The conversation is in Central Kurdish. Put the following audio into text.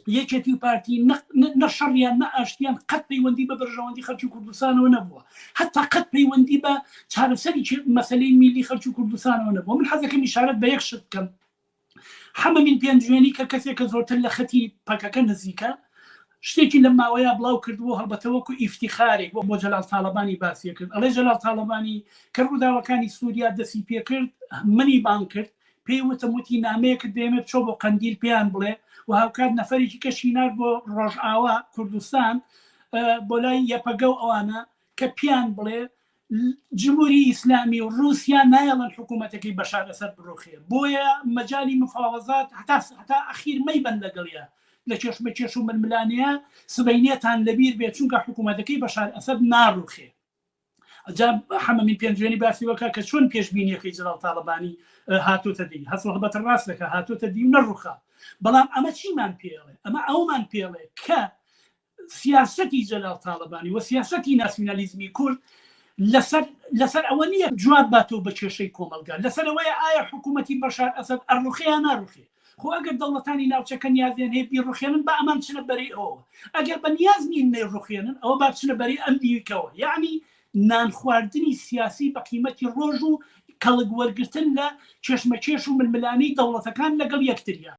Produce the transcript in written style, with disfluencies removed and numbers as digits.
یەکێتی و پارتی نەشەڕیان نەئاشتیان قەت پەیوەندی بە بەرژەوەندی خەڵکی کوردستانەوە نەبووە، هەتا قەت پەیوەندی بە چارەسەری مەسەلەی میلی خەڵکی کوردستانەوە نەبووە. من حەزەکەم ئیشارەت بە یەک شت بکەم. حەمەمین پێنجوێنی کە کەسێک کە زۆرتر لە خەتی پەکەکە نزیکە شتێکی لە ماوەیە بڵاو کردووە، هەڵبەتە وەکو ئیفتیخارێک بۆ جەلال تاڵەبانی باسی کرد. ئەڵێ جەلال تاڵەبانی کە ڕووداوەکانی سووریا دەستی پێ کرد منی بان کرد، پێی وتم وتی نامەیەکت دێمێ بچۆ بۆ قەندیل پێیان بڵێ و هاوکات نەفەرێکی کەشینار بۆ ڕۆژئاوا کوردستان بۆ لای یەپەگە و ئەوانە کە پیان بڵێ جمهوری ئیسلامی و رووسیا نایەڵەن حکوومەتەکەی بەشار ئەسەد بڕۆخێ، بۆیە مەجای مفاوەزات هەتا ئەخیر مەیبەن لەگەڵیە لە چێشمە چێش و ململانەیە سبەینێتان لەبیر بێت چونکە حکوومەتەکەی بەشار ئەسەد ناڕوخێ. ئەجا حەمەمین پێنجوێنی باسی وەکە کە چۆن پێشبینیەکەی جەلال تاڵەبانی هاتوۆتە دی، هەست هەڵبەتە ڕاست دەکە هاتوۆتە دی و نەڕوخا. بەڵام ئەمە چیمان پێڵێ؟ ئەمە ئەومان پێڵێ کە سیاسەتی جەلال تاڵەبانی و سیاسەتی ناسیۆنالیزمی کورد لەسەر ئەوە نییە جواب باتەوە بە کێشەی کۆمەلگا، لەسەر ئەوەیە ئایا حکوومەتی بەشار ئەسەد ئەڕوخێ یان ناڕوخێ. خۆ ئەگەر دەوڵەتانی ناوچەکە نیازیان هەیە بیڕوخێنن بە ئەمان چنە بەرەی ئەوە، ئەگەر بە نیاز نین نەیڕوخێنن ئەوە با بچنە بەرەی ئەم دیویکەوە. یعنی نان خواردنی سیاسی بە قیمەتی ڕۆژ و کەڵک وەرگرتن لە چێشمە چێش و ململانەی دەوڵەتەکان لەگەڵ یەکتریان.